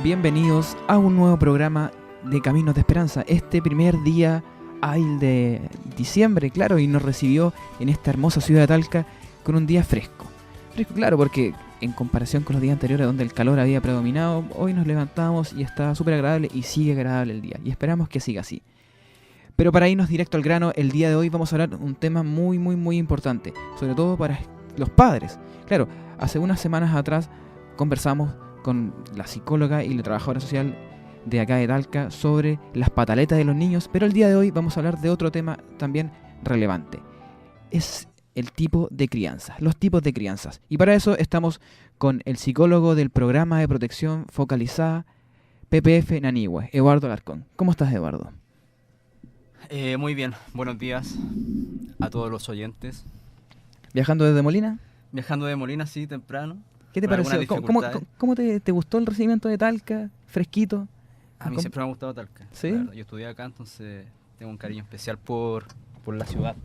Bienvenidos a un nuevo programa de Caminos de Esperanza. Este primer día hábil de diciembre, claro, y nos recibió en esta hermosa ciudad de Talca con un día fresco. Fresco, claro, porque en comparación con los días anteriores donde el calor había predominado, hoy nos levantamos y está súper agradable y sigue agradable el día. Y esperamos que siga así. Pero para irnos directo al grano, el día de hoy vamos a hablar de un tema muy importante, sobre todo para los padres. Claro, hace unas semanas atrás conversamos con la psicóloga y la trabajadora social de acá de Talca sobre las pataletas de los niños, pero el día de hoy vamos a hablar de otro tema también relevante. Es el tipo de crianza, los tipos de crianzas. Y para eso estamos con el psicólogo del Programa de Protección Focalizada PPF Nanihue, Eduardo Alarcón. ¿Cómo estás, Eduardo? Muy bien, buenos días a todos los oyentes. ¿Viajando desde Molina? Viajando de Molina, sí, temprano. ¿Qué te pareció? ¿Cómo te gustó el recibimiento de Talca? ¿Fresquito? A mí siempre me ha gustado Talca. ¿Sí? Claro, yo estudié acá, entonces tengo un cariño especial por la ciudad.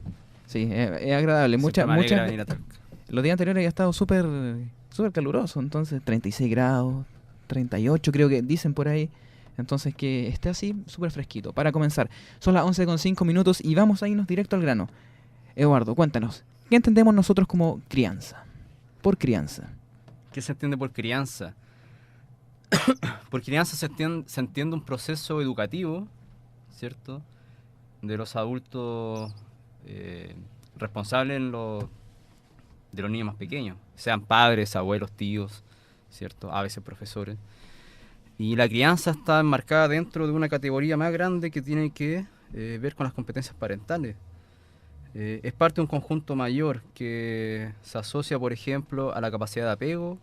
Sí, es agradable. Me alegra venir a Talca. Los días anteriores había estado súper caluroso, entonces 36 grados, 38 creo que dicen por ahí. Entonces que esté así, súper fresquito. Para comenzar, son las 11:05 y vamos a irnos directo al grano. Eduardo, cuéntanos, ¿qué entendemos nosotros como crianza? Por crianza. ¿Qué se entiende por crianza? Por crianza se entiende un proceso educativo, ¿cierto? De los adultos responsables de los niños más pequeños, sean padres, abuelos, tíos, ¿cierto? A veces profesores. Y la crianza está enmarcada dentro de una categoría más grande que tiene que ver con las competencias parentales. Es parte de un conjunto mayor que se asocia, por ejemplo, a la capacidad de apego,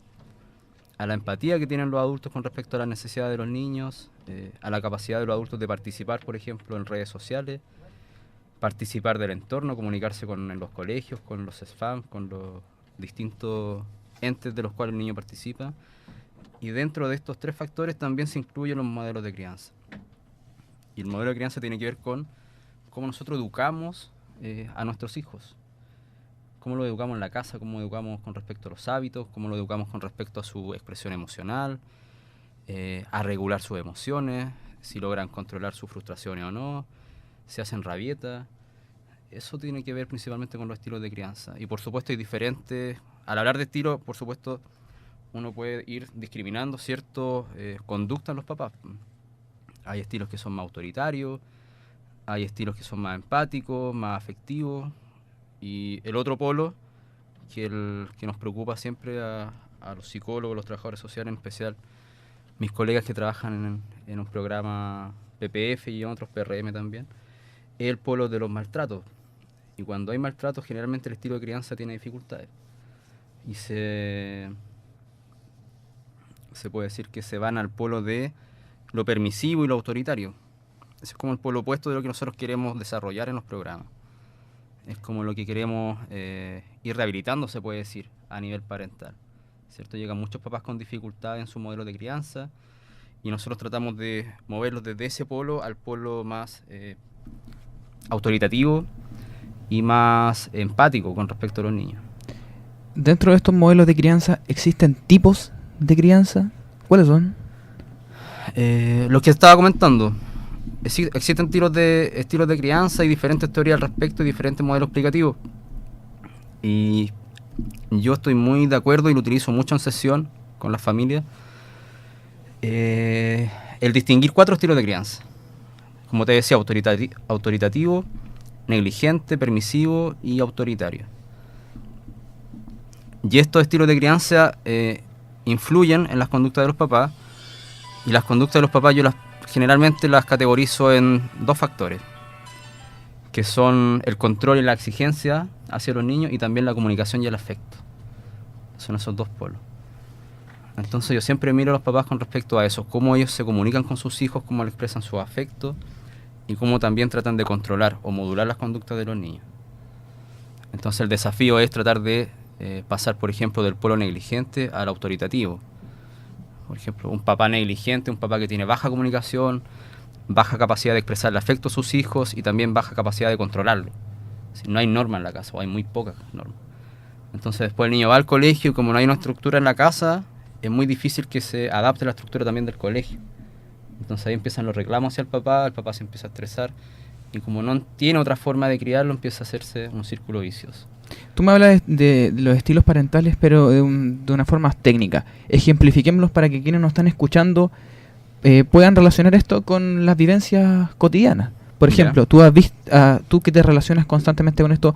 a la empatía que tienen los adultos con respecto a las necesidades de los niños, a la capacidad de los adultos de participar, por ejemplo, en redes sociales, participar del entorno, comunicarse en los colegios, con los SFAM, con los distintos entes de los cuales el niño participa. Y dentro de estos tres factores también se incluyen los modelos de crianza. Y el modelo de crianza tiene que ver con cómo nosotros educamos a nuestros hijos. Cómo lo educamos en la casa, cómo lo educamos con respecto a los hábitos, cómo lo educamos con respecto a su expresión emocional, a regular sus emociones, si logran controlar sus frustraciones o no, si hacen rabietas. Eso tiene que ver principalmente con los estilos de crianza. Y por supuesto hay diferentes, al hablar de estilo, por supuesto, uno puede ir discriminando ciertas conductas en los papás. Hay estilos que son más autoritarios, hay estilos que son más empáticos, más afectivos, y el otro polo, que nos preocupa siempre a los psicólogos, los trabajadores sociales, en especial mis colegas que trabajan en un programa PPF y en otros PRM también, es el polo de los maltratos. Y cuando hay maltratos, generalmente el estilo de crianza tiene dificultades. Y se puede decir que se van al polo de lo permisivo y lo autoritario. Ese es como el polo opuesto de lo que nosotros queremos desarrollar en los programas. Es como lo que queremos ir rehabilitando, se puede decir, a nivel parental, ¿cierto? Llegan muchos papás con dificultades en su modelo de crianza y nosotros tratamos de moverlos desde ese polo al polo más autoritativo y más empático con respecto a los niños. Dentro de estos modelos de crianza, ¿existen tipos de crianza? ¿Cuáles son? Los que estaba comentando. Existen estilos de crianza y diferentes teorías al respecto y diferentes modelos explicativos. Y yo estoy muy de acuerdo y lo utilizo mucho en sesión con las familias. El distinguir 4 estilos de crianza. Como te decía, autoritativo, negligente, permisivo y autoritario. Y estos estilos de crianza influyen en las conductas de los papás. Y las conductas de los papás yo generalmente las categorizo en 2 factores, que son el control y la exigencia hacia los niños y también la comunicación y el afecto. Son esos 2 polos. Entonces yo siempre miro a los papás con respecto a eso, cómo ellos se comunican con sus hijos, cómo le expresan su afecto y cómo también tratan de controlar o modular las conductas de los niños. Entonces el desafío es tratar de pasar, por ejemplo, del polo negligente al autoritativo. Por ejemplo, un papá negligente, un papá que tiene baja comunicación, baja capacidad de expresar el afecto a sus hijos y también baja capacidad de controlarlo. No hay norma en la casa, o hay muy pocas normas. Entonces después el niño va al colegio y como no hay una estructura en la casa, es muy difícil que se adapte la estructura también del colegio. Entonces ahí empiezan los reclamos hacia el papá se empieza a estresar, y como no tiene otra forma de criarlo, empieza a hacerse un círculo vicioso. Tú me hablas de los estilos parentales, pero de una forma más técnica. Ejemplifiquémoslos para que quienes nos están escuchando puedan relacionar esto con las vivencias cotidianas. Por ejemplo, tú que te relacionas constantemente con esto,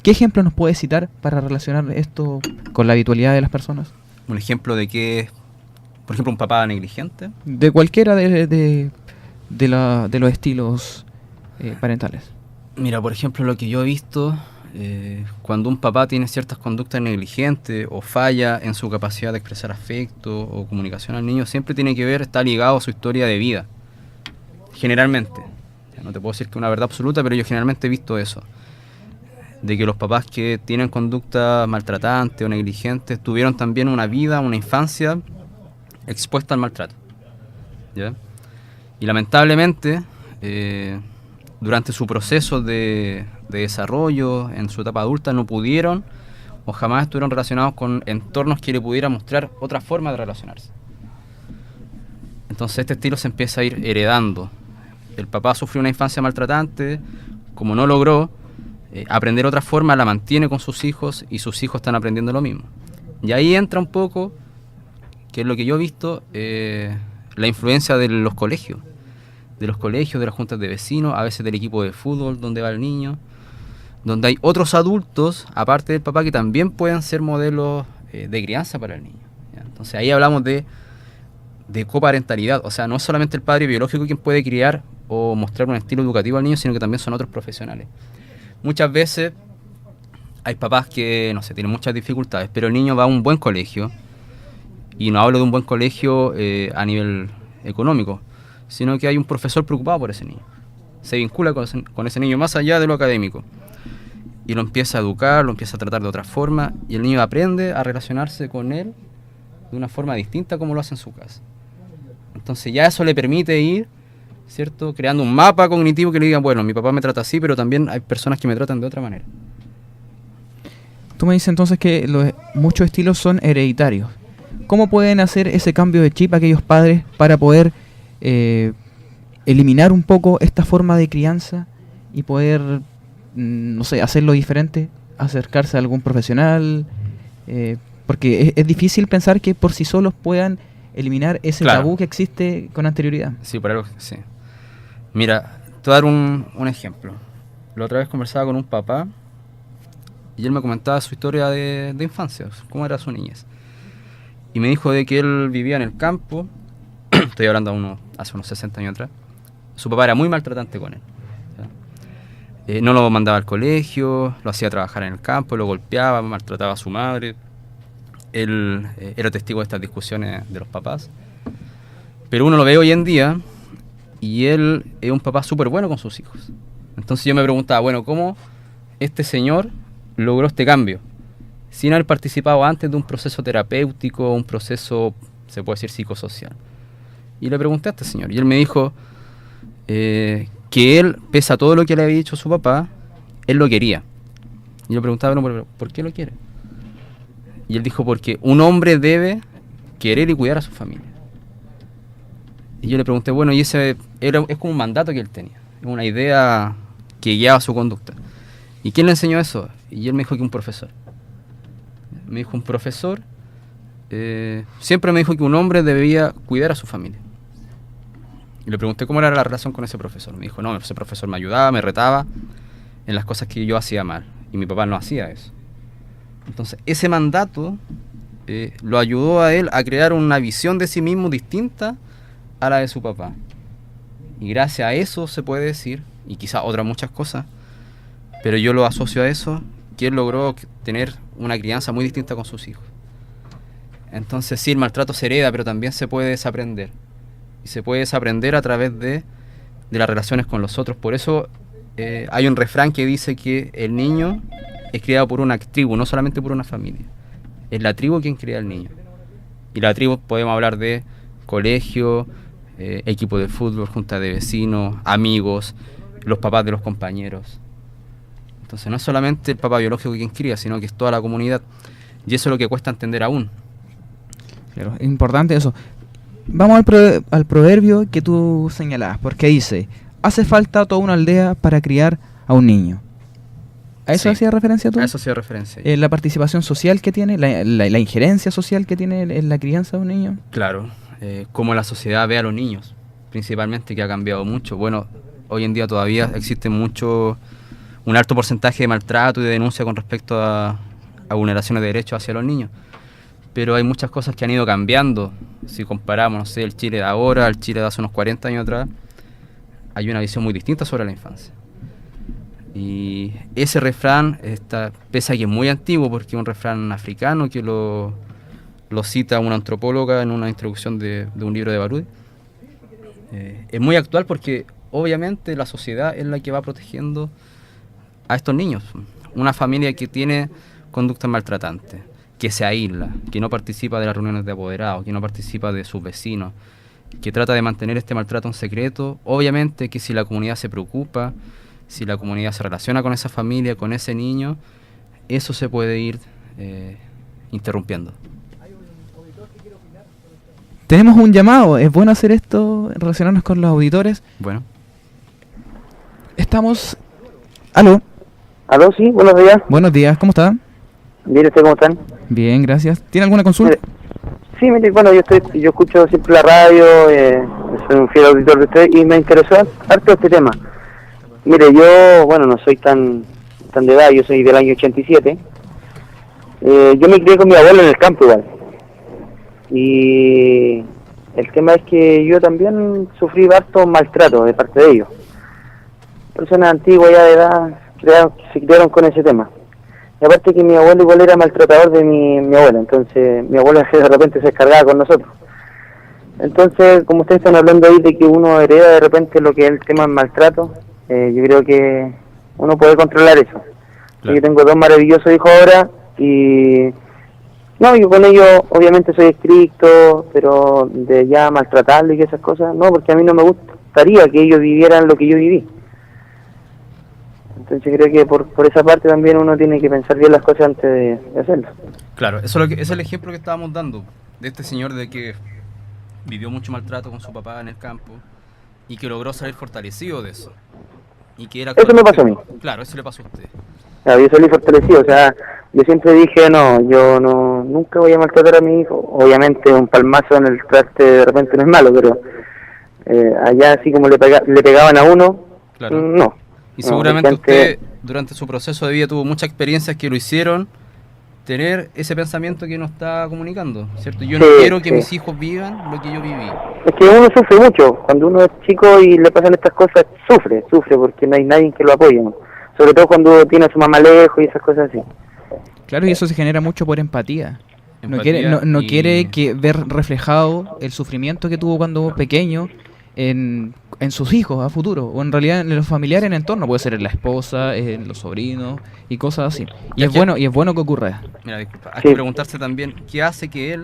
¿qué ejemplo nos puedes citar para relacionar esto con la habitualidad de las personas? Un ejemplo de que, por ejemplo, un papá negligente. De cualquiera de los estilos parentales. Mira, por ejemplo, lo que yo he visto, cuando un papá tiene ciertas conductas negligentes o falla en su capacidad de expresar afecto o comunicación al niño, siempre tiene que ver, está ligado a su historia de vida. Generalmente. No te puedo decir que es una verdad absoluta, pero yo generalmente he visto eso. De que los papás que tienen conducta maltratante o negligentes tuvieron también una vida, una infancia expuesta al maltrato. ¿Ya? Y lamentablemente, durante su proceso de desarrollo, en su etapa adulta, no pudieron o jamás estuvieron relacionados con entornos que le pudieran mostrar otra forma de relacionarse. Entonces este estilo se empieza a ir heredando. El papá sufrió una infancia maltratante, como no logró aprender otra forma, la mantiene con sus hijos y sus hijos están aprendiendo lo mismo. Y ahí entra un poco, que es lo que yo he visto, la influencia de los colegios, de las juntas de vecinos, a veces del equipo de fútbol donde va el niño, donde hay otros adultos, aparte del papá, que también pueden ser modelos de crianza para el niño. ¿Ya? Entonces ahí hablamos de coparentalidad, o sea, no es solamente el padre biológico quien puede criar o mostrar un estilo educativo al niño, sino que también son otros profesionales. Muchas veces hay papás que, no sé, tienen muchas dificultades, pero el niño va a un buen colegio, y no hablo de un buen colegio a nivel económico, sino que hay un profesor preocupado por ese niño. Se vincula con ese niño más allá de lo académico, y lo empieza a educar, lo empieza a tratar de otra forma, y el niño aprende a relacionarse con él de una forma distinta como lo hace en su casa. Entonces ya eso le permite ir, ¿cierto?, creando un mapa cognitivo que le digan, bueno, mi papá me trata así, pero también hay personas que me tratan de otra manera. Tú me dices entonces que muchos estilos son hereditarios. ¿Cómo pueden hacer ese cambio de chip aquellos padres para poder eliminar un poco esta forma de crianza y poder, no sé, hacerlo diferente, acercarse a algún profesional? Porque es difícil pensar que por sí solos puedan eliminar ese tabú que existe con anterioridad. Sí, por algo, sí. Mira, te voy a dar un ejemplo. La otra vez conversaba con un papá y él me comentaba su historia de infancia, cómo era su niñez. Y me dijo de que él vivía en el campo, estoy hablando hace unos 60 años atrás. Su papá era muy maltratante con él. No lo mandaba al colegio, lo hacía trabajar en el campo, lo golpeaba, maltrataba a su madre. Él era testigo de estas discusiones de los papás. Pero uno lo ve hoy en día y él es un papá súper bueno con sus hijos. Entonces yo me preguntaba, bueno, ¿cómo este señor logró este cambio sin haber participado antes de un proceso terapéutico, un proceso, se puede decir, psicosocial? Y le pregunté a este señor y él me dijo que él, pese a todo lo que le había dicho su papá, él lo quería. Y yo le preguntaba, bueno, pero ¿por qué lo quiere? Y él dijo, porque un hombre debe querer y cuidar a su familia. Y yo le pregunté, bueno, y es como un mandato que él tenía, es una idea que guiaba su conducta. ¿Y quién le enseñó eso? Y él me dijo que un profesor. Me dijo un profesor, siempre me dijo que un hombre debía cuidar a su familia. Y le pregunté cómo era la relación con ese profesor. Me dijo, no, ese profesor me ayudaba, me retaba en las cosas que yo hacía mal. Y mi papá no hacía eso. Entonces, ese mandato lo ayudó a él a crear una visión de sí mismo distinta a la de su papá. Y gracias a eso se puede decir, y quizás otras muchas cosas, pero yo lo asocio a eso, que él logró tener una crianza muy distinta con sus hijos. Entonces sí, el maltrato se hereda, pero también se puede desaprender. Y se puede desaprender a través de las relaciones con los otros. Por eso hay un refrán que dice que el niño es criado por una tribu, no solamente por una familia. Es la tribu quien cría al niño. Y la tribu podemos hablar de colegio, equipo de fútbol, junta de vecinos, amigos, los papás de los compañeros. Entonces no es solamente el papá biológico quien cría, sino que es toda la comunidad. Y eso es lo que cuesta entender aún. Claro, es importante eso. Vamos al proverbio que tú señalabas, porque dice, hace falta toda una aldea para criar a un niño. ¿A eso Sí. hacía referencia tú? A eso hacía referencia. La participación social que tiene, la injerencia social que tiene en la crianza de un niño. Claro, cómo la sociedad ve a los niños, principalmente, que ha cambiado mucho. Bueno, hoy en día todavía existe un alto porcentaje de maltrato y de denuncia con respecto a vulneraciones de derechos hacia los niños. Pero hay muchas cosas que han ido cambiando. Si comparamos, no sé, el Chile de ahora al Chile de hace unos 40 años atrás, hay una visión muy distinta sobre la infancia. Y ese refrán, pese a que es muy antiguo, porque es un refrán africano que lo cita una antropóloga en una introducción de un libro de Barudi, es muy actual porque obviamente la sociedad es la que va protegiendo a estos niños. Una familia que tiene conductas maltratantes, que se aísla, que no participa de las reuniones de apoderados, que no participa de sus vecinos, que trata de mantener este maltrato en secreto, obviamente que si la comunidad se preocupa, si la comunidad se relaciona con esa familia, con ese niño, eso se puede ir interrumpiendo. Tenemos un llamado, es bueno hacer esto, relacionarnos con los auditores. Bueno. Estamos... ¿Aló? Aló, sí, buenos días. Buenos días, ¿cómo está? Bien, ¿ustedes cómo están? Bien, gracias. ¿Tiene alguna consulta? Sí, mire, bueno, yo escucho siempre la radio, soy un fiel auditor de usted y me interesó harto este tema. Mire, yo, bueno, no soy tan de edad, yo soy del año 87. Yo me crié con mi abuelo en el campo igual. Y el tema es que yo también sufrí harto maltrato de parte de ellos. Personas antiguas ya de edad se criaron con ese tema. Y aparte que mi abuelo igual era maltratador de mi abuela, entonces mi abuela de repente se descargaba con nosotros. Entonces, como ustedes están hablando ahí de que uno hereda de repente lo que es el tema del maltrato, yo creo que uno puede controlar eso. Claro. Yo tengo 2 maravillosos hijos ahora y... No, yo con ellos obviamente soy estricto, pero de ya maltratarlos y esas cosas, no, porque a mí no me gustaría que ellos vivieran lo que yo viví. Entonces creo que por esa parte también uno tiene que pensar bien las cosas antes de hacerlo. Claro, eso es el ejemplo que estábamos dando de este señor de que vivió mucho maltrato con su papá en el campo y que logró salir fortalecido de eso. Y que era eso me pasó a mí. Claro, eso le pasó a usted. Claro, yo salí fortalecido, o sea, yo siempre dije, no, yo nunca voy a maltratar a mi hijo. Obviamente un palmazo en el traste de repente no es malo, pero allá así como le pegaban a uno, claro. No. Y seguramente usted durante su proceso de vida tuvo muchas experiencias que lo hicieron tener ese pensamiento que nos está comunicando, ¿cierto? Yo no quiero que mis hijos vivan lo que yo viví. Es que uno sufre mucho, cuando uno es chico y le pasan estas cosas, sufre porque no hay nadie que lo apoye, ¿no? Sobre todo cuando tiene a su mamá lejos y esas cosas así. Claro, y eso se genera mucho por empatía. No quiere que ver reflejado el sufrimiento que tuvo cuando pequeño en sus hijos a futuro, o en realidad en los familiares en el entorno, puede ser en la esposa, en los sobrinos y cosas así. Y es bueno que ocurra. Mira, disculpa, hay que preguntarse también qué hace que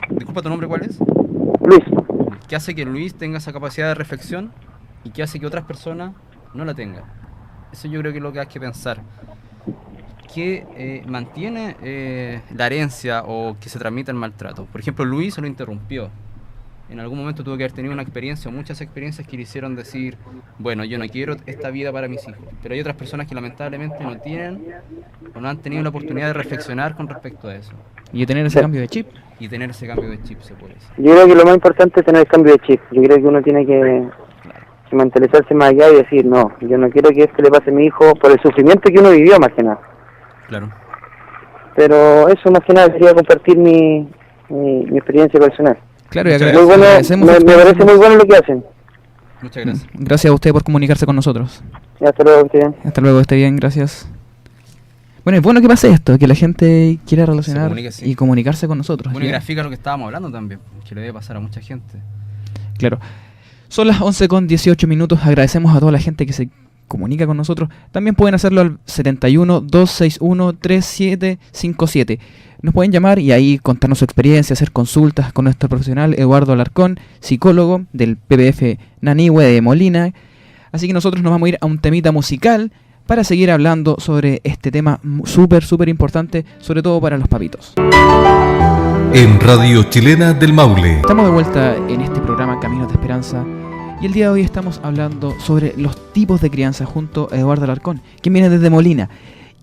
disculpa, ¿tu nombre cuál es? Luis. ¿Qué hace que Luis tenga esa capacidad de reflexión y qué hace que otras personas no la tengan? Eso yo creo que es lo que hay que pensar. ¿Qué mantiene la herencia o que se transmite el maltrato? Por ejemplo, Luis lo interrumpió. En algún momento tuvo que haber tenido una experiencia o muchas experiencias que le hicieron decir, bueno, yo no quiero esta vida para mis hijos. Pero hay otras personas que lamentablemente no tienen o no han tenido la oportunidad de reflexionar con respecto a eso. Y tener ese cambio de chip. Y tener ese cambio de chip, se puede decir. Yo creo que lo más importante es tener el cambio de chip. Yo creo que uno tiene que mentalizarse más allá y decir, no, yo no quiero que esto le pase a mi hijo por el sufrimiento que uno vivió, más que nada. Claro. Pero eso más que nada quería compartir mi experiencia personal. Claro, y muy bueno, me parece muy bueno lo que hacen. Muchas gracias. Gracias a usted por comunicarse con nosotros. Y hasta luego, esté bien. Hasta luego, esté bien, gracias. Bueno, es bueno que pase esto, que la gente quiera relacionar y comunicarse con nosotros. Bueno, y grafica lo que estábamos hablando también, que le debe pasar a mucha gente. Claro. Son las 11:18. Agradecemos a toda la gente que se comunica con nosotros. También pueden hacerlo al 71-261-3757. Nos pueden llamar y ahí contarnos su experiencia, hacer consultas con nuestro profesional Eduardo Alarcón, psicólogo del PPF Nanihue de Molina. Así que nosotros nos vamos a ir a un temita musical para seguir hablando sobre este tema súper importante, sobre todo para los papitos. en Radio Chilena del Maule. Estamos de vuelta en este programa Caminos de Esperanza y el día de hoy estamos hablando sobre los tipos de crianza junto a Eduardo Alarcón, quien viene desde Molina.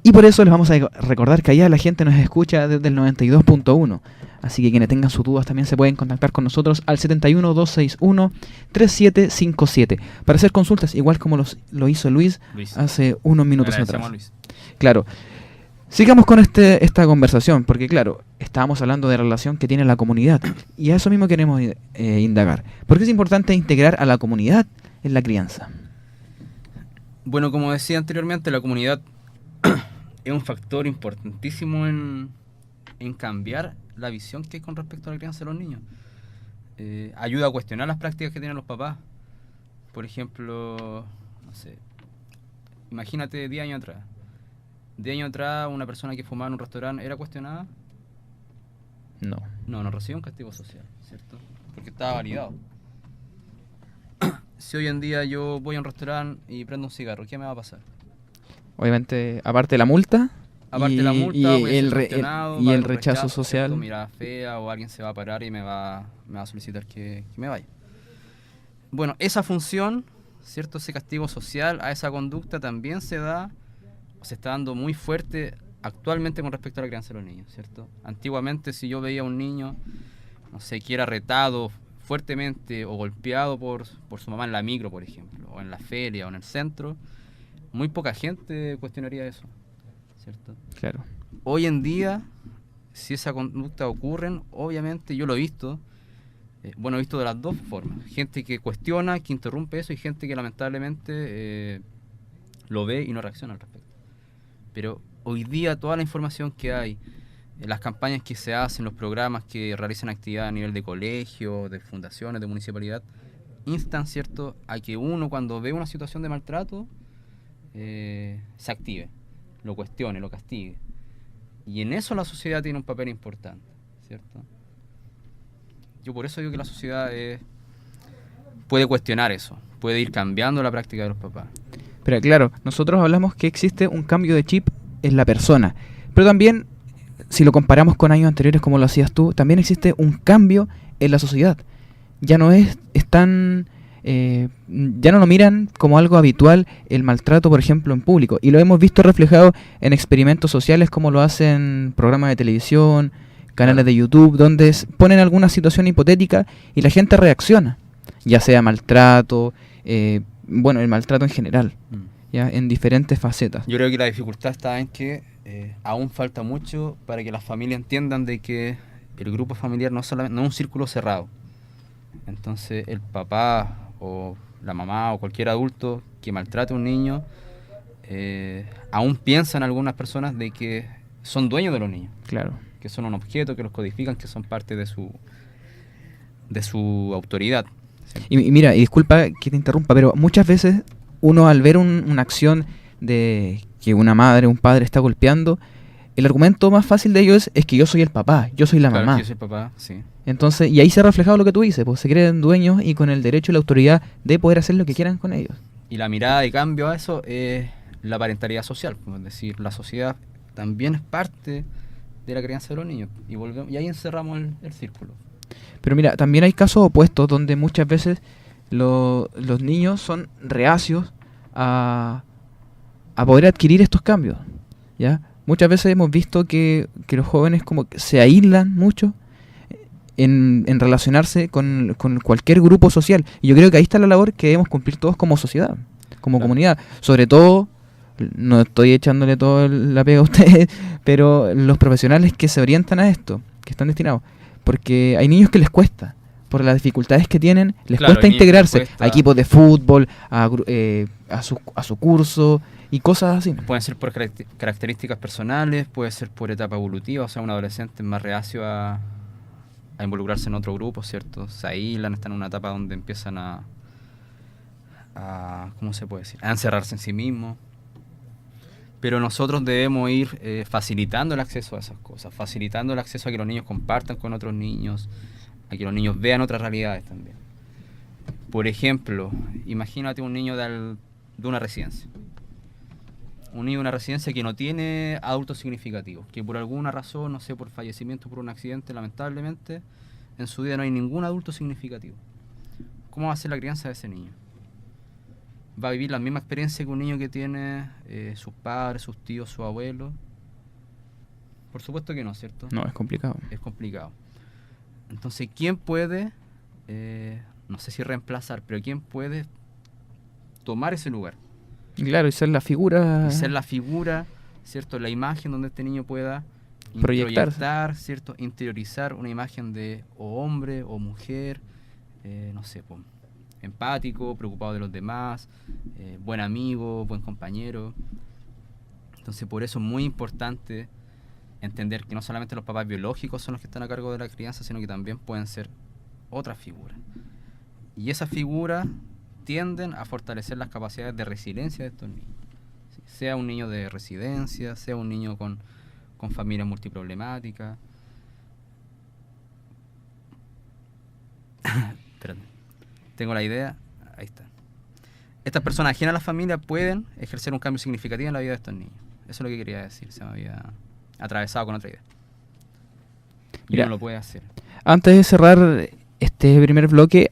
Y por eso les vamos a recordar que allá la gente nos escucha desde el 92.1. Así que quienes tengan sus dudas también se pueden contactar con nosotros al 71-261-3757 para hacer consultas, igual como lo hizo Luis hace unos minutos atrás. Luis. Claro. Sigamos con esta conversación, porque claro, estábamos hablando de la relación que tiene la comunidad y a eso mismo queremos indagar. ¿Por qué es importante integrar a la comunidad en la crianza? Bueno, como decía anteriormente, la comunidad es un factor importantísimo en cambiar la visión que hay con respecto a la crianza de los niños. Ayuda a cuestionar las prácticas que tienen los papás. Por ejemplo, no sé, imagínate 10 años atrás. 10 años atrás, una persona que fumaba en un restaurante ¿era cuestionada? No. No recibía un castigo social, ¿cierto? Porque estaba validado. Si hoy en día yo voy a un restaurante y prendo un cigarro, ¿qué me va a pasar? Obviamente, aparte de la multa, y el rechazo social. Mirada fea, o alguien se va a parar y me va a solicitar que me vaya. Bueno, esa función, ¿cierto? Ese castigo social a esa conducta también se está dando muy fuerte actualmente con respecto a la crianza de los niños, ¿cierto? Antiguamente, si yo veía a un niño, no sé, que era retado fuertemente o golpeado por su mamá en la micro, por ejemplo, o en la feria o en el centro, muy poca gente cuestionaría eso, ¿cierto? Claro. Hoy en día, si esa conducta ocurren, obviamente yo lo he visto, he visto de las dos formas, gente que cuestiona, que interrumpe eso y gente que lamentablemente lo ve y no reacciona al respecto. Pero hoy día toda la información que hay, las campañas que se hacen, los programas que realizan actividad a nivel de colegio, de fundaciones, de municipalidad, instan, ¿cierto?, a que uno cuando ve una situación de maltrato se active, lo cuestione, lo castigue. Y en eso la sociedad tiene un papel importante, ¿cierto? Yo por eso digo que la sociedad puede cuestionar eso, puede ir cambiando la práctica de los papás. Pero claro, nosotros hablamos que existe un cambio de chip en la persona, pero también, si lo comparamos con años anteriores como lo hacías tú, también existe un cambio en la sociedad. Ya no ya no lo miran como algo habitual el maltrato, por ejemplo, en público, y lo hemos visto reflejado en experimentos sociales como lo hacen programas de televisión, canales de YouTube, donde ponen alguna situación hipotética y la gente reacciona, ya sea maltrato, el maltrato en general, ya en diferentes facetas. Yo creo que la dificultad está en que aún falta mucho para que las familias entiendan de que el grupo familiar no es un círculo cerrado. Entonces el papá o la mamá o cualquier adulto que maltrate a un niño aún piensan algunas personas de que son dueños de los niños. Claro. Que son un objeto, que los codifican, que son parte de su autoridad. Y mira, y disculpa que te interrumpa, pero muchas veces uno al ver una acción de que una madre o un padre está golpeando, el argumento más fácil de ellos es que yo soy el papá, yo soy la mamá. Yo soy el papá, sí. Entonces, y ahí se ha reflejado lo que tú dices, pues se creen dueños y con el derecho y la autoridad de poder hacer lo que quieran con ellos. Y la mirada de cambio a eso es la parentalidad social, es decir, la sociedad también es parte de la crianza de los niños y ahí encerramos el círculo. Pero mira, también hay casos opuestos donde muchas veces los niños son reacios a poder adquirir estos cambios, ¿ya? Muchas veces hemos visto que los jóvenes como que se aíslan mucho en relacionarse con cualquier grupo social. Y yo creo que ahí está la labor que debemos cumplir todos como sociedad, como comunidad. Sobre todo, no estoy echándole todo la pega a ustedes, pero los profesionales que se orientan a esto, que están destinados. Porque hay niños que les cuesta, por las dificultades que tienen, les cuesta integrarse a equipos de fútbol, a su curso y cosas así. Pueden ser por características personales, puede ser por etapa evolutiva, o sea, un adolescente más reacio a involucrarse en otro grupo, ¿cierto? Se aíslan, están en una etapa donde empiezan a ¿cómo se puede decir? A encerrarse en sí mismos. Pero nosotros debemos ir facilitando el acceso a esas cosas, facilitando el acceso a que los niños compartan con otros niños, a que los niños vean otras realidades también. Por ejemplo, imagínate un niño de una residencia. un niño en una residencia que no tiene adultos significativos, que por alguna razón, no sé, por fallecimiento, por un accidente, lamentablemente, en su vida no hay ningún adulto significativo. ¿Cómo va a ser la crianza de ese niño? ¿Va a vivir la misma experiencia que un niño que tiene sus padres, sus tíos, sus abuelos? Por supuesto que no, ¿cierto? No, es complicado. Es complicado. Entonces, ¿quién puede, no sé si reemplazar, pero quién puede tomar ese lugar? Claro, y ser la figura. Y ser la figura, ¿cierto? La imagen donde este niño pueda Proyectar, ¿cierto? Interiorizar una imagen de o hombre o mujer, no sé, empático, preocupado de los demás, buen amigo, buen compañero. Entonces, por eso es muy importante entender que no solamente los papás biológicos son los que están a cargo de la crianza, sino que también pueden ser otras figuras. Y esas figuras tienden a fortalecer las capacidades de resiliencia de estos niños. ¿Sí? Sea un niño de residencia, sea un niño con familia multiproblemática. Espérate. Tengo la idea. Ahí está. Estas personas ajenas a la familia pueden ejercer un cambio significativo en la vida de estos niños. Eso es lo que quería decir. Se me había atravesado con otra idea. Y Mira, uno lo puede hacer. Antes de cerrar este primer bloque,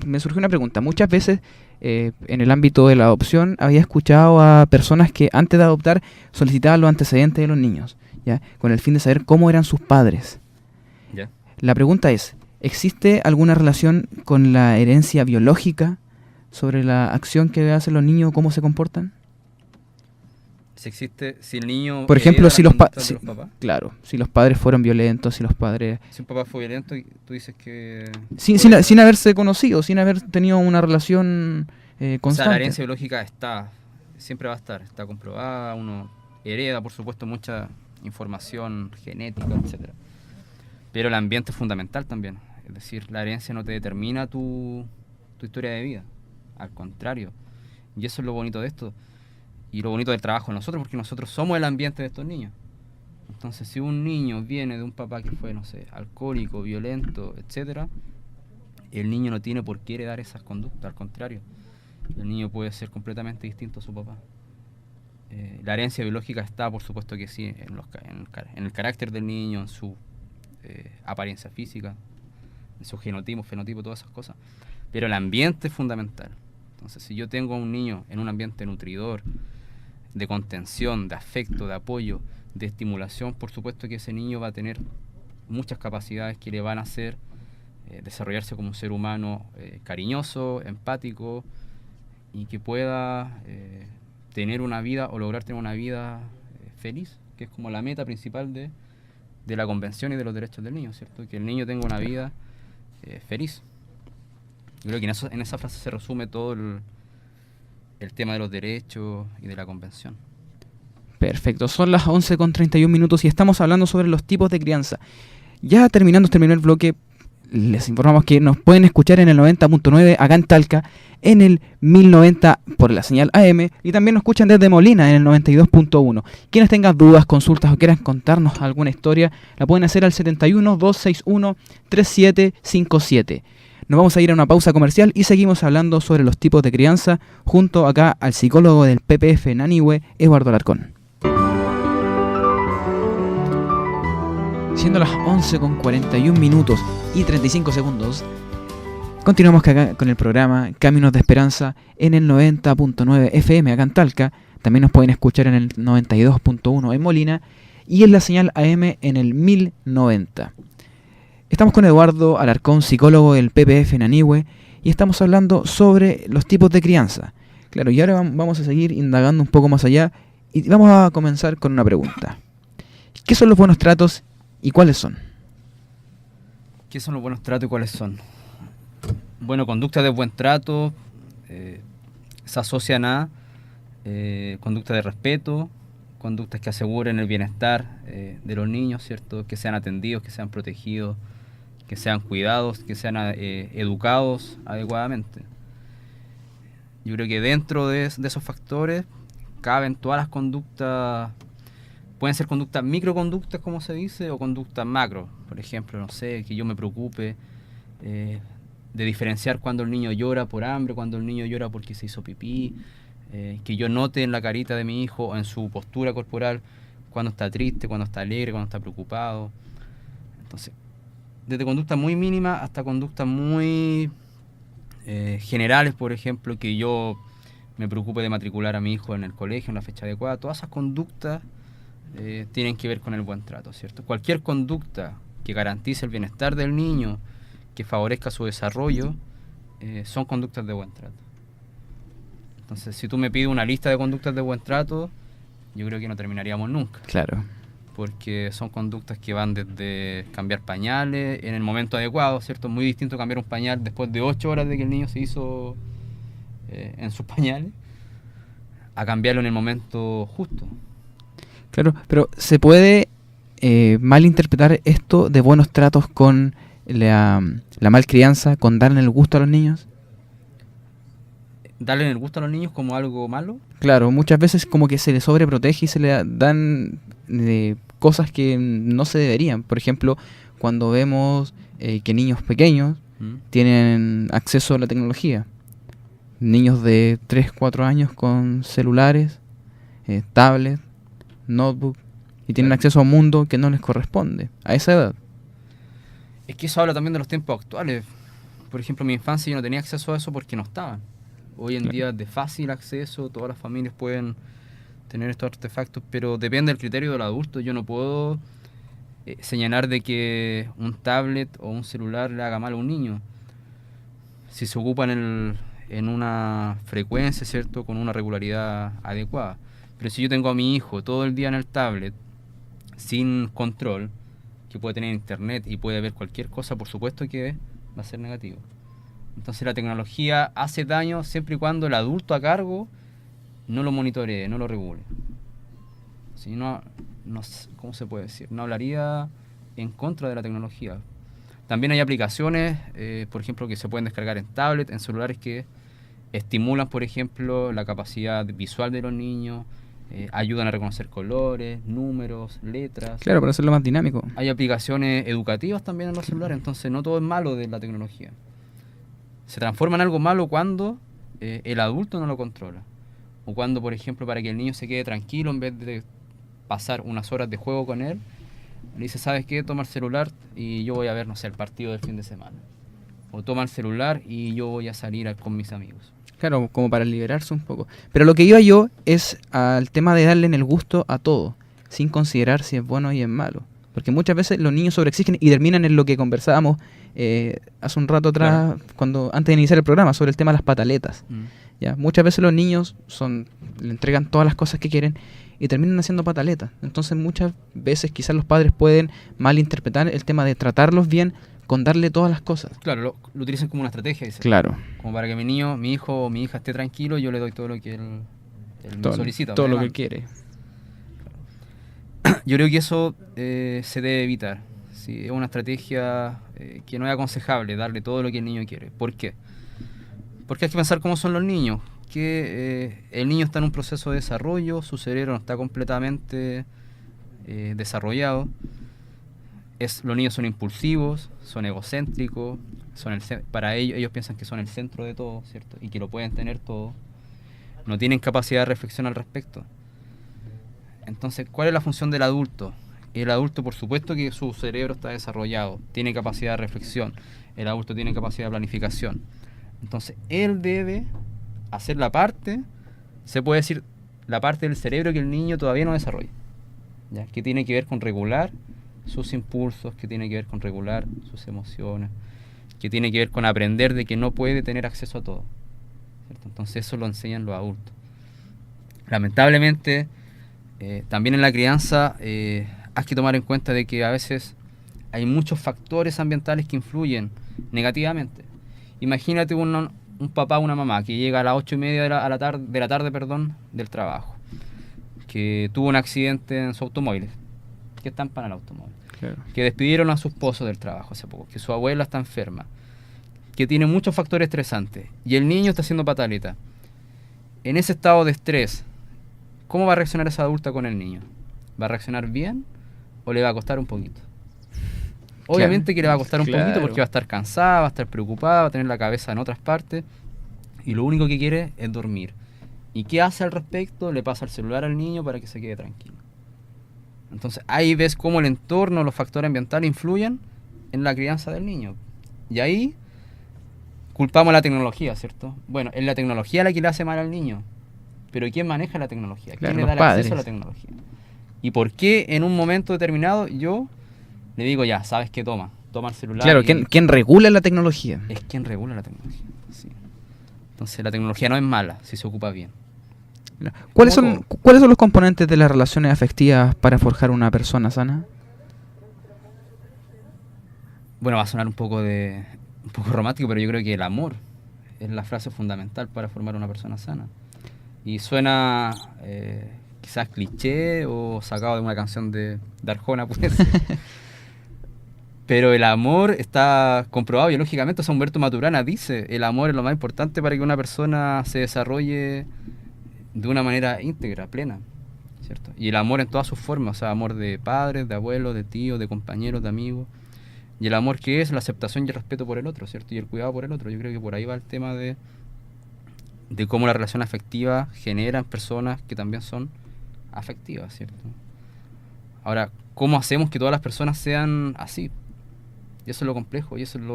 me surgió una pregunta. Muchas veces en el ámbito de la adopción había escuchado a personas que antes de adoptar solicitaban los antecedentes de los niños, ¿ya? Con el fin de saber cómo eran sus padres. ¿Ya? La pregunta es, ¿existe alguna relación con la herencia biológica sobre la acción que hacen los niños o cómo se comportan? Si el niño Por ejemplo, hereda si las los conductas de los papás. claro, si los padres fueron violentos, si los padres... Si un papá fue violento, y tú dices que... Sin haberse conocido, sin haber tenido una relación O sea, constante. la herencia biológica siempre va a estar, está comprobada, uno hereda, por supuesto, mucha información genética, etcétera. Pero el ambiente es fundamental también. Es decir, la herencia no te determina tu historia de vida. Al contrario. Y eso es lo bonito de esto. Y lo bonito del trabajo de nosotros, porque nosotros somos el ambiente de estos niños. Entonces, si un niño viene de un papá que fue, no sé, alcohólico, violento, etcétera, el niño no tiene por qué heredar esas conductas, al contrario. El niño puede ser completamente distinto a su papá. La herencia biológica está, por supuesto que sí, en el carácter del niño, en su apariencia física, en su genotipo, fenotipo, todas esas cosas. Pero el ambiente es fundamental. Entonces, si yo tengo a un niño en un ambiente nutridor, de contención, de afecto, de apoyo, de estimulación, por supuesto que ese niño va a tener muchas capacidades que le van a hacer desarrollarse como un ser humano cariñoso, empático, y que pueda tener una vida o lograr tener una vida feliz, que es como la meta principal de la Convención y de los Derechos del Niño, ¿cierto? Que el niño tenga una vida feliz. Yo creo que en esa frase se resume todo el tema de los derechos y de la Convención. Perfecto, son las 11:31 y estamos hablando sobre los tipos de crianza. Ya terminando este primer bloque, les informamos que nos pueden escuchar en el 90.9 acá en Talca, en el 1090 por la señal AM, y también nos escuchan desde Molina en el 92.1. Quienes tengan dudas, consultas o quieran contarnos alguna historia, la pueden hacer al 71-261-3757. Nos vamos a ir a una pausa comercial y seguimos hablando sobre los tipos de crianza junto acá al psicólogo del PPF Nanihue, Eduardo Alarcón. Siendo las 11:41 y 35 segundos, continuamos acá con el programa Caminos de Esperanza en el 90.9 FM acá en Talca. También nos pueden escuchar en el 92.1 en Molina y en la señal AM en el 1090. Estamos con Eduardo Alarcón, psicólogo del PPF Nanihue, y estamos hablando sobre los tipos de crianza. Claro, y ahora vamos a seguir indagando un poco más allá y vamos a comenzar con una pregunta. ¿Qué son los buenos tratos y cuáles son? ¿Qué son los buenos tratos y cuáles son? Bueno, conductas de buen trato se asocian a conductas de respeto, conductas que aseguren el bienestar de los niños, ¿cierto? Que sean atendidos, que sean protegidos, que sean cuidados, que sean educados adecuadamente. Yo creo que dentro de esos factores caben todas las conductas. Pueden ser conductas microconductas, como se dice, o conductas macro. Por ejemplo, no sé, que yo me preocupe de diferenciar cuando el niño llora por hambre, cuando el niño llora porque se hizo pipí, que yo note en la carita de mi hijo, en su postura corporal, cuando está triste, cuando está alegre, cuando está preocupado. Entonces, desde conductas muy mínimas hasta conductas muy generales, por ejemplo, que yo me preocupe de matricular a mi hijo en el colegio en la fecha adecuada. Todas esas conductas tienen que ver con el buen trato, ¿cierto? Cualquier conducta que garantice el bienestar del niño, que favorezca su desarrollo, son conductas de buen trato. Entonces, si tú me pides una lista de conductas de buen trato, yo creo que no terminaríamos nunca. Claro. Porque son conductas que van desde cambiar pañales en el momento adecuado, ¿cierto? Muy distinto cambiar un pañal después de 8 horas de que el niño se hizo en sus pañales, a cambiarlo en el momento justo. Claro, pero ¿se puede malinterpretar esto de buenos tratos con la malcrianza, con darle el gusto a los niños? ¿Darle el gusto a los niños como algo malo? Claro, muchas veces como que se les sobreprotege y se le dan cosas que no se deberían. Por ejemplo, cuando vemos que niños pequeños tienen acceso a la tecnología. Niños de 3, 4 años con celulares, tablets, notebook, y tienen acceso a un mundo que no les corresponde a esa edad. Es que eso habla también de los tiempos actuales. Por ejemplo, en mi infancia yo no tenía acceso a eso porque no estaban. Hoy en día es de fácil acceso, todas las familias pueden tener estos artefactos, pero depende del criterio del adulto. Yo no puedo señalar de que un tablet o un celular le haga mal a un niño. Si se ocupan en una frecuencia, ¿cierto?, con una regularidad adecuada. Pero si yo tengo a mi hijo todo el día en el tablet, sin control, que puede tener internet y puede ver cualquier cosa, por supuesto que va a ser negativo. Entonces la tecnología hace daño siempre y cuando el adulto a cargo no lo monitoree, no lo regule. Si no, ¿cómo se puede decir? No hablaría en contra de la tecnología. También hay aplicaciones, por ejemplo, que se pueden descargar en tablet, en celulares, que estimulan, por ejemplo, la capacidad visual de los niños, ayudan a reconocer colores, números, letras. Claro, para hacerlo más dinámico. Hay aplicaciones educativas también en los celulares, entonces no todo es malo de la tecnología. Se transforma en algo malo cuando el adulto no lo controla. O cuando, por ejemplo, para que el niño se quede tranquilo, en vez de pasar unas horas de juego con él, le dice, ¿sabes qué? Toma el celular y yo voy a ver, no sé, el partido del fin de semana. O toma el celular y yo voy a salir con mis amigos. Claro, como para liberarse un poco. Pero lo que iba yo es al tema de darle en el gusto a todo, sin considerar si es bueno y es malo. Porque muchas veces los niños sobreexigen y terminan en lo que conversábamos hace un rato atrás, claro, antes de iniciar el programa, sobre el tema de las pataletas. ¿Ya? Muchas veces los niños le entregan todas las cosas que quieren y terminan haciendo pataletas. Entonces muchas veces quizás los padres pueden malinterpretar el tema de tratarlos bien con darle todas las cosas. Claro, lo utilizan como una estrategia, dice. Claro. Como para que mi niño, mi hijo o mi hija esté tranquilo, yo le doy todo lo que él me solicita. Todo lo que quiere. Yo creo que eso se debe evitar. ¿Sí? Es una estrategia que no es aconsejable, darle todo lo que el niño quiere. ¿Por qué? Porque hay que pensar cómo son los niños. Que el niño está en un proceso de desarrollo, su cerebro no está completamente desarrollado. Los niños son impulsivos, son egocéntricos, para ellos piensan que son el centro de todo, ¿cierto? Y que lo pueden tener todo. No tienen capacidad de reflexión al respecto. Entonces, ¿cuál es la función del adulto? El adulto, por supuesto que su cerebro está desarrollado, tiene capacidad de reflexión, el adulto tiene capacidad de planificación. Entonces, él debe hacer la parte, se puede decir, la parte del cerebro que el niño todavía no desarrolla, ¿ya? Que tiene que ver con regular sus impulsos, que tiene que ver con regular sus emociones, que tiene que ver con aprender de que no puede tener acceso a todo, ¿cierto? Entonces eso lo enseñan los adultos. Lamentablemente, también en la crianza hay que tomar en cuenta de que a veces hay muchos factores ambientales que influyen negativamente. Imagínate un papá o una mamá que llega a las 8:30 de la tarde del trabajo, que tuvo un accidente en su automóvil, que está en el automóvil, claro, que despidieron a su esposo del trabajo hace poco, que su abuela está enferma, que tiene muchos factores estresantes, y el niño está haciendo pataleta. En ese estado de estrés, ¿cómo va a reaccionar esa adulta con el niño? ¿Va a reaccionar bien o le va a costar un poquito? Obviamente que le va a costar un poquito porque va a estar cansada, va a estar preocupada, va a tener la cabeza en otras partes y lo único que quiere es dormir. ¿Y qué hace al respecto? Le pasa el celular al niño para que se quede tranquilo. Entonces ahí ves cómo el entorno, los factores ambientales influyen en la crianza del niño. Y ahí culpamos a la tecnología, ¿cierto? Bueno, es la tecnología la que le hace mal al niño. Pero ¿quién maneja la tecnología? Claro, ¿Quién le los da el padres. acceso a la tecnología? ¿Y por qué en un momento determinado yo le digo, ya, sabes qué, toma el celular? Claro, y ¿quién regula la tecnología? es quien regula la tecnología. Sí. Entonces la tecnología no es mala si se ocupa bien. ¿Cuáles Como son, ¿Cuáles son los componentes de las relaciones afectivas para forjar una persona sana? Bueno, va a sonar un poco romántico, pero yo creo que el amor es la frase fundamental para formar una persona sana. Y suena quizás cliché o sacado de una canción de Arjona, puede ser. Pero el amor está comprobado biológicamente. O sea, Humberto Maturana dice, el amor es lo más importante para que una persona se desarrolle de una manera íntegra, plena, ¿cierto? Y el amor en todas sus formas, o sea, amor de padres, de abuelos, de tíos, de compañeros, de amigos. Y el amor que es la aceptación y el respeto por el otro, ¿cierto? Y el cuidado por el otro. Yo creo que por ahí va el tema de cómo la relación afectiva genera personas que también son afectivas, ¿cierto? Ahora, ¿cómo hacemos que todas las personas sean así? Y eso es lo complejo, y eso es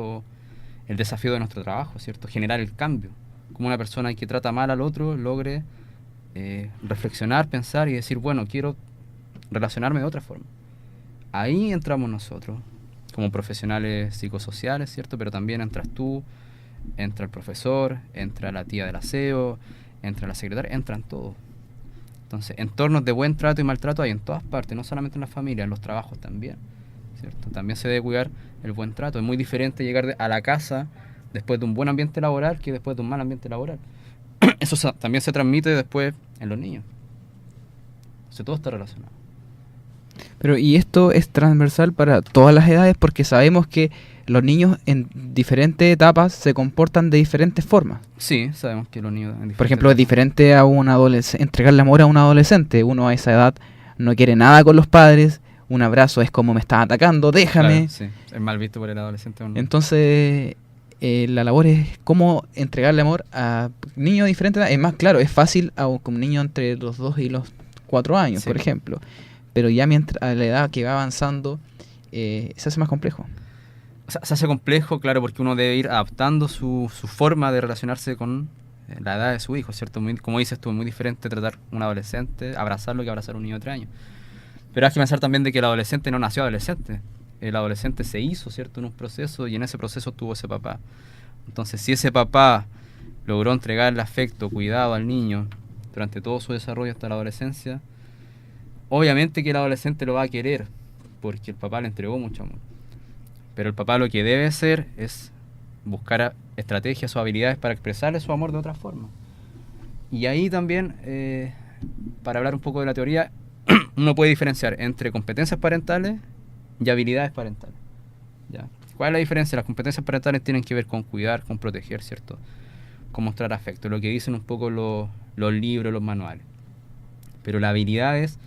el desafío de nuestro trabajo, ¿cierto? Generar el cambio. Como una persona que trata mal al otro logre reflexionar, pensar y decir, bueno, quiero relacionarme de otra forma. Ahí entramos nosotros, como profesionales psicosociales, ¿cierto? Pero también entras tú, entra el profesor, entra la tía del aseo, entra la secretaria, entran todos. Entonces, entornos de buen trato y maltrato hay en todas partes, no solamente en la familia, en los trabajos también, ¿cierto? También se debe cuidar el buen trato. Es muy diferente llegar a la casa después de un buen ambiente laboral que después de un mal ambiente laboral. Eso también se transmite después en los niños. Entonces, todo está relacionado. Pero y esto es transversal para todas las edades porque sabemos que los niños en diferentes etapas se comportan de diferentes formas. Sí, sabemos que los niños... Por ejemplo, es diferente a un adolescente, entregarle amor a un adolescente. Uno a esa edad no quiere nada con los padres. Un abrazo es como me estás atacando, déjame. Claro, sí, es mal visto por el adolescente. Entonces, la labor es cómo entregarle amor a niños de diferentes edades. Es más, claro, es fácil a un niño entre los 2 y los 4 años, Sí. por ejemplo. Pero ya mientras a la edad que va avanzando, se hace más complejo. O sea, se hace complejo, claro, porque uno debe ir adaptando su forma de relacionarse con la edad de su hijo, ¿cierto? Como dices tú, es muy diferente tratar a un adolescente, abrazarlo que abrazar a un niño de 3 años. Pero hay que pensar también de que el adolescente no nació adolescente. El adolescente se hizo, ¿cierto?, en un proceso y en ese proceso tuvo ese papá. Entonces, si ese papá logró entregarle afecto, cuidado al niño durante todo su desarrollo hasta la adolescencia, obviamente que el adolescente lo va a querer, porque el papá le entregó mucho amor. Pero el papá lo que debe hacer es buscar estrategias o habilidades para expresarle su amor de otra forma. Y ahí también, para hablar un poco de la teoría, uno puede diferenciar entre competencias parentales y habilidades parentales. ¿Ya? ¿Cuál es la diferencia? Las competencias parentales tienen que ver con cuidar, con proteger, ¿cierto? Con mostrar afecto, lo que dicen un poco los libros, los manuales. Pero las habilidades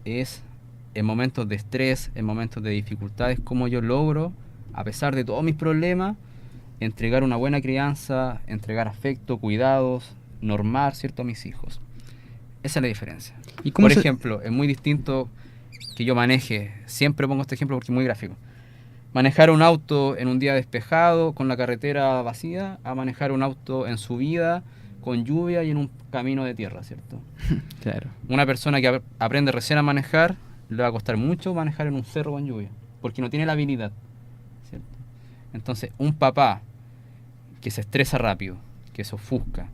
es en momentos de estrés, en momentos de dificultades, cómo yo logro, a pesar de todos mis problemas, entregar una buena crianza, entregar afecto, cuidados, normar, ¿cierto?, a mis hijos. Esa es la diferencia. ¿Y cómo Por se- ejemplo, es muy distinto que yo maneje, siempre pongo este ejemplo porque es muy gráfico, manejar un auto en un día despejado, con la carretera vacía, a manejar un auto en subida, con lluvia y en un camino de tierra, ¿cierto? Claro. Una persona que aprende recién a manejar, le va a costar mucho manejar en un cerro con lluvia, porque no tiene la habilidad, ¿cierto? Entonces, un papá que se estresa rápido, que se ofusca,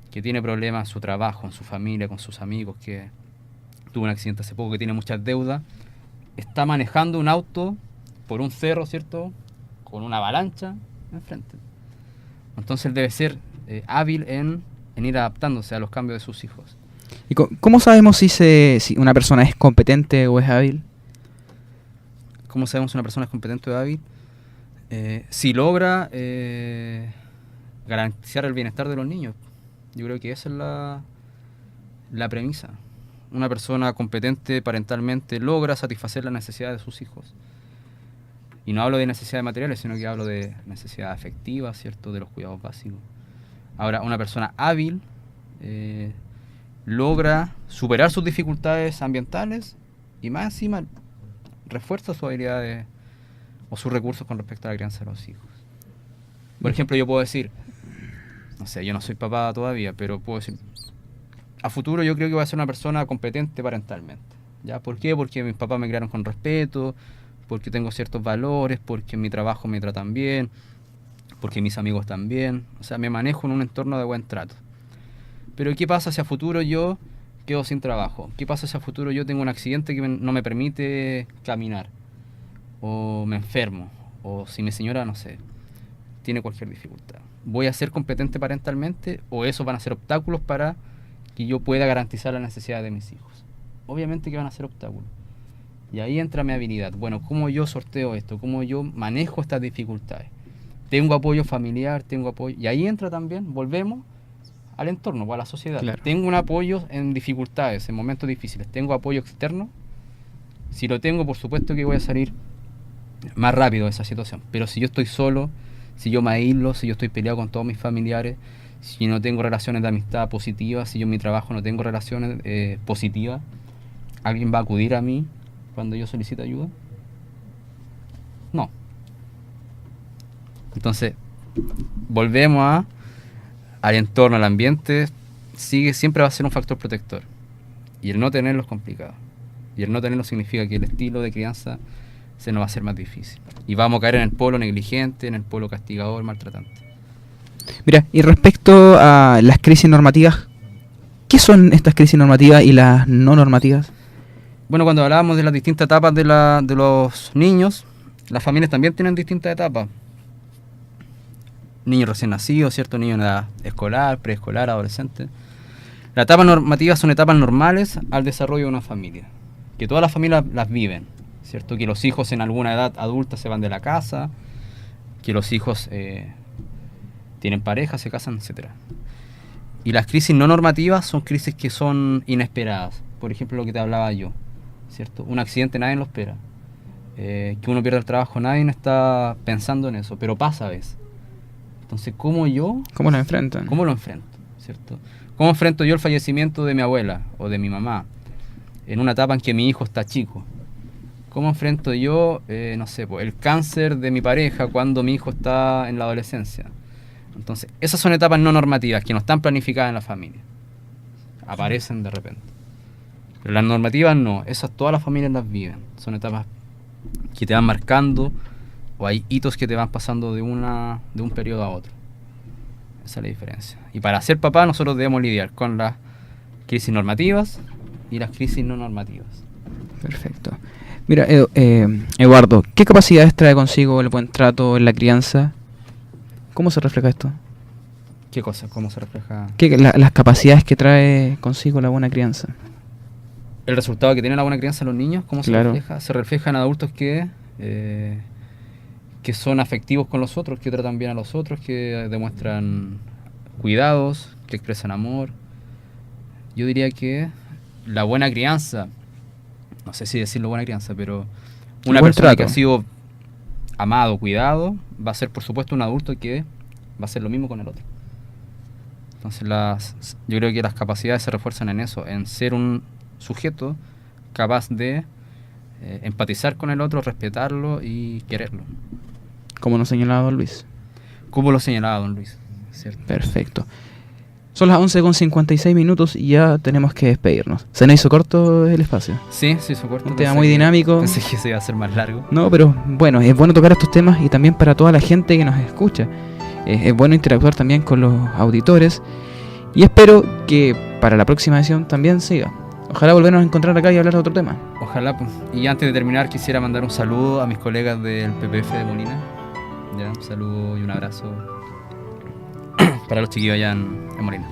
que tiene problemas en su trabajo, en su familia, con sus amigos, que tuvo un accidente hace poco, que tiene muchas deudas, está manejando un auto por un cerro, ¿cierto?, con una avalancha enfrente. Entonces él debe ser hábil en ir adaptándose a los cambios de sus hijos. ¿Y cómo sabemos si una persona es competente o es hábil? ¿Cómo sabemos si una persona es competente o hábil? Si logra garantizar el bienestar de los niños. Yo creo que esa es la premisa. Una persona competente parentalmente logra satisfacer las necesidades de sus hijos. Y no hablo de necesidades materiales, sino que hablo de necesidades afectivas, ¿cierto?, de los cuidados básicos. Ahora, una persona hábil logra superar sus dificultades ambientales y más encima refuerza sus habilidades o sus recursos con respecto a la crianza de los hijos. Por ejemplo, yo puedo decir, no sé, yo no soy papá todavía, pero puedo decir, a futuro yo creo que voy a ser una persona competente parentalmente. ¿Ya? ¿Por qué? Porque mis papás me criaron con respeto, porque tengo ciertos valores, porque en mi trabajo me tratan bien, porque mis amigos también. O sea, me manejo en un entorno de buen trato. Pero ¿qué pasa si a futuro yo quedo sin trabajo? ¿Qué pasa si a futuro yo tengo un accidente que no me permite caminar? O me enfermo, o si mi señora, no sé, tiene cualquier dificultad. ¿Voy a ser competente parentalmente o esos van a ser obstáculos para que yo pueda garantizar las necesidades de mis hijos? Obviamente que van a ser obstáculos. Y ahí entra mi habilidad. Bueno, ¿cómo yo sorteo esto? ¿Cómo yo manejo estas dificultades? Tengo apoyo familiar, tengo apoyo... Y ahí entra también, volvemos al entorno o a la sociedad. Claro. Tengo un apoyo en dificultades, en momentos difíciles. Tengo apoyo externo. Si lo tengo, por supuesto que voy a salir más rápido de esa situación. Pero si yo estoy solo, si yo me aíslo, si yo estoy peleado con todos mis familiares, si no tengo relaciones de amistad positivas, si yo en mi trabajo no tengo relaciones positivas, ¿alguien va a acudir a mí cuando yo solicite ayuda? No. Entonces, volvemos al entorno, al ambiente, siempre va a ser un factor protector. Y el no tenerlo es complicado. Y el no tenerlo significa que el estilo de crianza se nos va a hacer más difícil. Y vamos a caer en el polo negligente, en el polo castigador, maltratante. Mira, y respecto a las crisis normativas, ¿qué son estas crisis normativas y las no normativas? Bueno, cuando hablábamos de las distintas etapas de los niños, las familias también tienen distintas etapas. Niños recién nacidos, ¿cierto? Niños en edad escolar, preescolar, adolescente. Las etapas normativas son etapas normales al desarrollo de una familia, que todas las familias las viven, ¿cierto? Que los hijos en alguna edad adulta se van de la casa, que los hijos tienen pareja, se casan, etc. Y las crisis no normativas son crisis que son inesperadas. Por ejemplo, lo que te hablaba yo, ¿cierto? Un accidente nadie lo espera. Que uno pierda el trabajo, nadie no está pensando en eso, pero pasa a veces. Entonces, ¿cómo lo enfrentan? ¿Cómo lo enfrento? ¿Cierto? ¿Cómo enfrento yo el fallecimiento de mi abuela o de mi mamá en una etapa en que mi hijo está chico? ¿Cómo enfrento yo, no sé, el cáncer de mi pareja cuando mi hijo está en la adolescencia? Entonces, esas son etapas no normativas que no están planificadas en la familia. Aparecen de repente. Pero las normativas no, esas todas las familias las viven. Son etapas que te van marcando o hay hitos que te van pasando de un periodo a otro. Esa es la diferencia. Y para ser papá nosotros debemos lidiar con las crisis normativas y las crisis no normativas. Perfecto. Mira, Eduardo, ¿qué capacidades trae consigo el buen trato en la crianza? ¿Cómo se refleja esto? ¿Qué cosa? ¿Cómo se refleja? Las capacidades que trae consigo la buena crianza. El resultado que tiene la buena crianza en los niños, ¿cómo se Claro. refleja? Se refleja en adultos que son afectivos con los otros, que tratan bien a los otros, que demuestran cuidados, que expresan amor. Yo diría que la buena crianza, no sé si decirlo buena crianza, pero una buen persona trato. que ha sido amado, cuidado, va a ser por supuesto un adulto que va a hacer lo mismo con el otro. Entonces yo creo que las capacidades se refuerzan en eso, en ser un sujeto capaz de empatizar con el otro, respetarlo y quererlo. Como nos señalaba don Luis. Como lo señalaba don Luis, ¿cierto? Perfecto. Son las 11:56 y ya tenemos que despedirnos. ¿Se nos hizo corto el espacio? Sí, se hizo corto. Un tema muy dinámico. Pensé que se iba a hacer más largo. No, pero bueno, es bueno tocar estos temas y también para toda la gente que nos escucha. Es bueno interactuar también con los auditores y espero que para la próxima edición también siga. Ojalá volvernos a encontrar acá y hablar de otro tema. Ojalá, pues. Y antes de terminar quisiera mandar un saludo a mis colegas del PPF de Molina. Ya, un saludo y un abrazo para los chiquillos allá en Molina.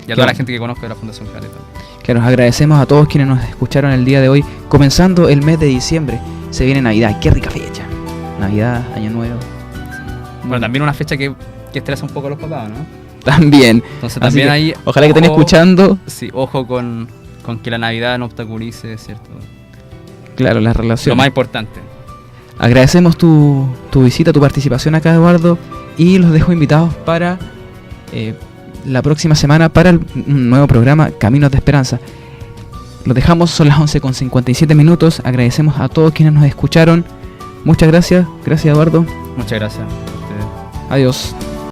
Y a toda la gente que conozco de la Fundación Caleta. Claro, agradecemos a todos quienes nos escucharon el día de hoy, comenzando el mes de diciembre. Se viene Navidad, qué rica fecha. Navidad, Año Nuevo. Bueno, también una fecha que estresa un poco a los papás, ¿no? También. Entonces Así también que, ahí... ojalá que estén escuchando. Sí, ojo con que la Navidad no obstaculice, ¿cierto? Claro, las Lo relaciones. más importante. Agradecemos tu visita, tu participación acá, Eduardo, y los dejo invitados para la próxima semana para un nuevo programa Caminos de Esperanza. Los dejamos, son las 11:57. Agradecemos a todos quienes nos escucharon. Muchas gracias. Gracias, Eduardo. Muchas gracias a ustedes. Adiós.